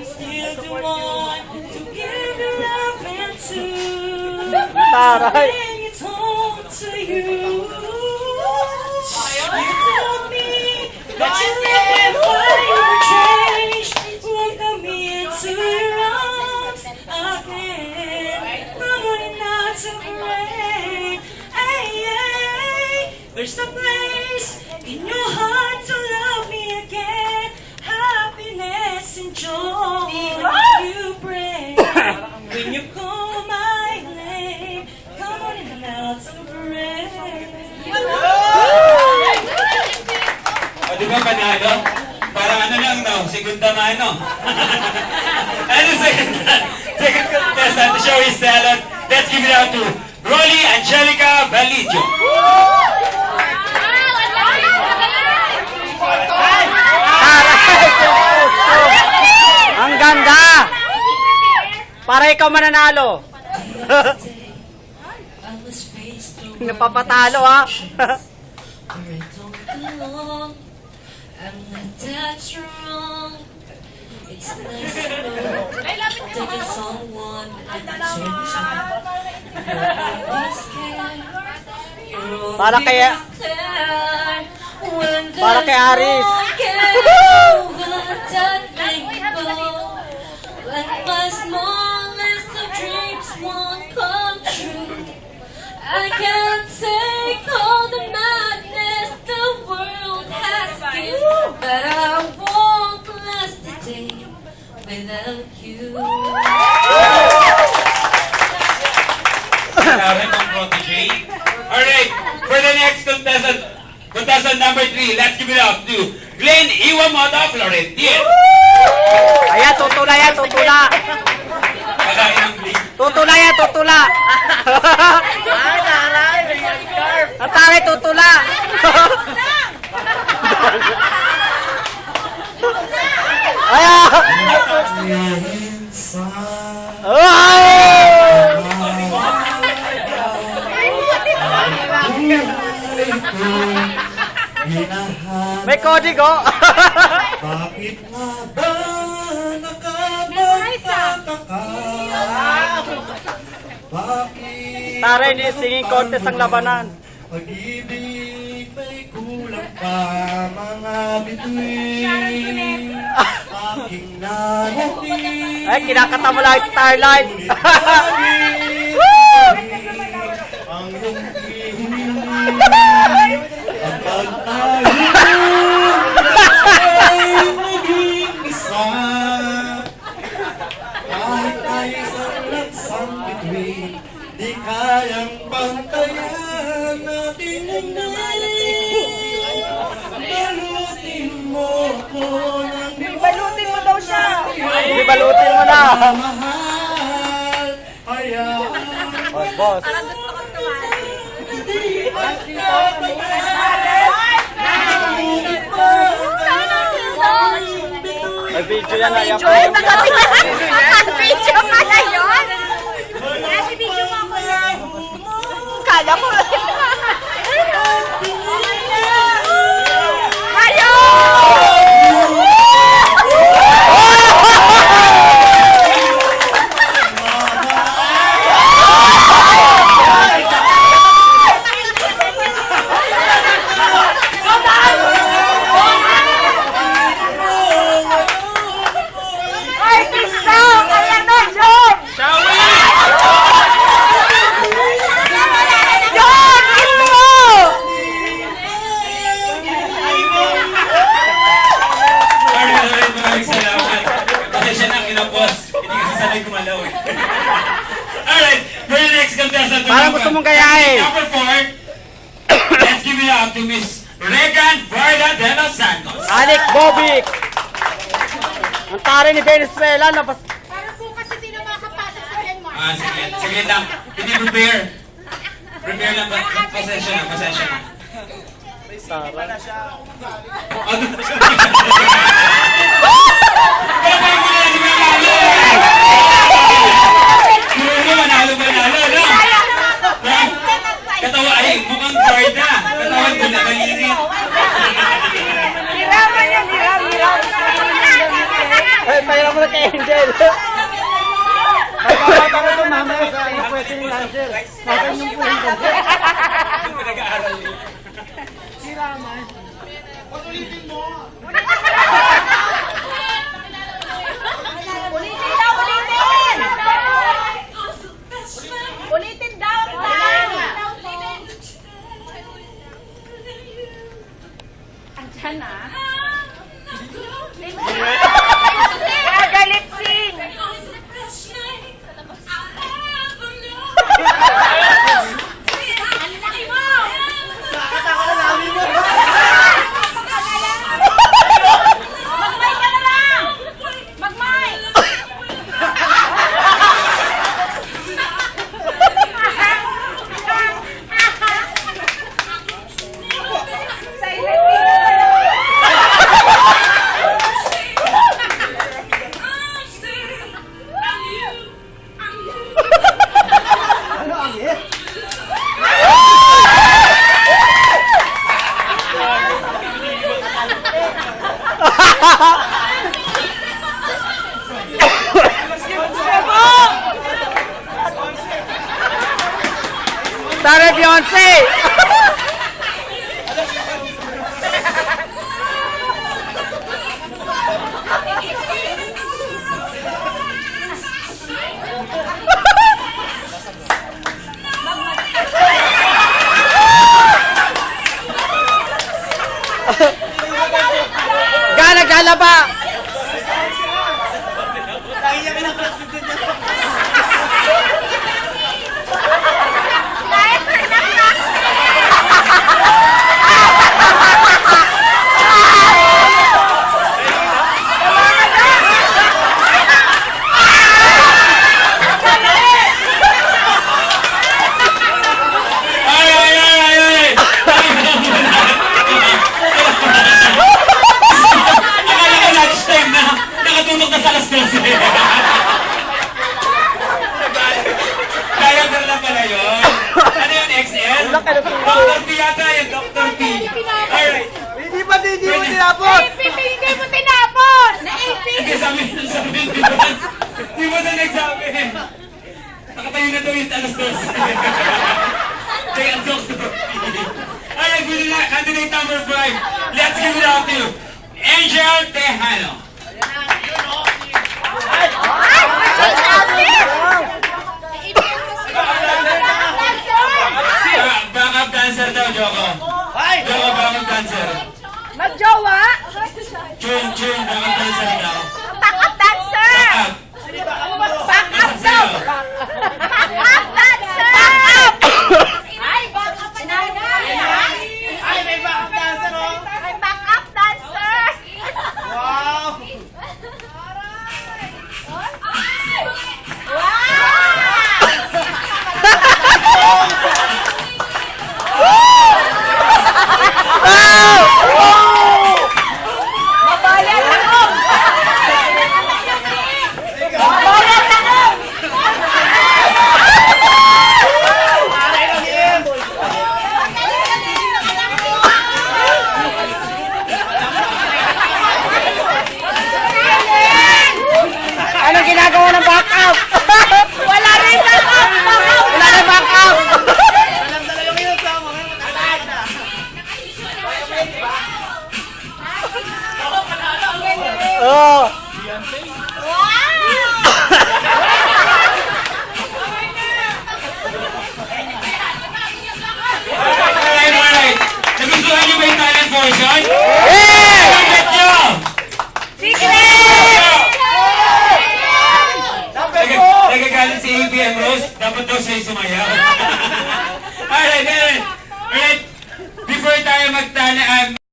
I'm still the one to give you love and to Taray. bring it home to you. You told me that you never change. Welcome me into your arms again. I'm running out to pray. Hey, hey. There's a place in your heart to love me again. Happiness and joy you bring when you call my name. Come on in now to pray. O, di ba panalo? Parang ano lang, no? Segunda mano. Ano second contestant? The show is talent. Let's give it out to Rolly Angelica Validio. Ang ganda! Para ikaw mananalo. Napapatalo ha. Where I don't belong, I'm not that's wrong. It's nice to know that there's someone that can change me. Para kay- para kay Aris. When my smallest of dreams won't come true, I can't take all the madness the world has given, but I won't last a day without you. Tawag ng protege. Alright, for the next contestant number 3, let's give it up to Glenn Iwamoto Florentine. Ayan, tutula yan, tutula. Pagkain ng Glenn. Tutula yan, tutula. Ang taray, tutula. Ayan. May kodigo. Bakit nga ba nakapagtataka? Bakit Taray, ni singing contest ang labanan. pag-ibig may kulang pa mga bituin? Aking narating Ay, kinakata mo lang Starlight. ang iyong hihiling kapag tayo ay naging isa. Kahit tayo isang laksang bituin, di kayang pantayan natin ang nangyayin. Balutin mo ko ng Balutin mo daw siya. Hindi, balutin mo na. mahal. Hayaan Oh, boss. May video yan na. Video pala yun. Kasi video mo ako yan. Kala ko. Artista! Kaya na, John! John! Ito! Alright, maraming salamat. Pasensya na, kinapos. Hindi kasi sanay gumalaw eh. Alright, for the next contestant. Parang gusto mong gayahin. Number 4, let's give it up to Miss Regan Varda de los Santos. Alec Bobic. Ang taray ni Venezuela. Para po kasi di na makapasok sa Denmark. Sige, sige lang. Hindi prepare. Prepare lang ba? Pasensya na, pasensya na. Ano? Kaya mo na si Manalo! Siguro manalo, no? Katawa, ay, mukhang guard na. Katawan ko, nakalirit. Hiraman yan, hiram. Ay, mo na kay Angel. Magkakaroon ito mamaya sa pwede ng dancer. Sabi yung po yung dancer. Yung pinag-aaral niyo. Ulitin daw, ulitin! Ulitin daw, Andyan na. Gaga lip sync! Ang laki mo! Mag-mic ka na lang! Mag-mic! Tara, Beyonce! Gana, gala ba? Akala ko lunchtime na. Nakatulog na sa alas 12. Diaper lang pala yun. Ano yun, XL? Dr. P yata yun, Dr. P. Alright. Hindi pa din, hindi mo tinapos! Hindi mo tinapos! Sige, sabi di mo na nagsabi. Nakatayo na daw yung alas 12. Kaya ang Dr. P. Alright, we na candidate number 5. Let's give it out to Angel Tejano. Backup dancer daw, Joko. Joko, backup dancer. Magjowa? Chun, backup dancer daw. Backup dancer! Backup. Backup daw! Backup dancer! Backup! Ay, backup dancer! Ay, may backup dancer, oh! Ay, backup dancer! Wow! Mabayan ako! Mabayan ako! Anong ginagawa ng backup? Wala rin backup! Wala na backup! Alam talaga yung ilong sa mga matataas na. Oo. Alright. Nagustuhan niyo ba yung talent portion? Yeah! Comment niyo! Nagagalit si ABM Rose, dapat daw siya sumayaw. Alright, alright. Before tayo magtala,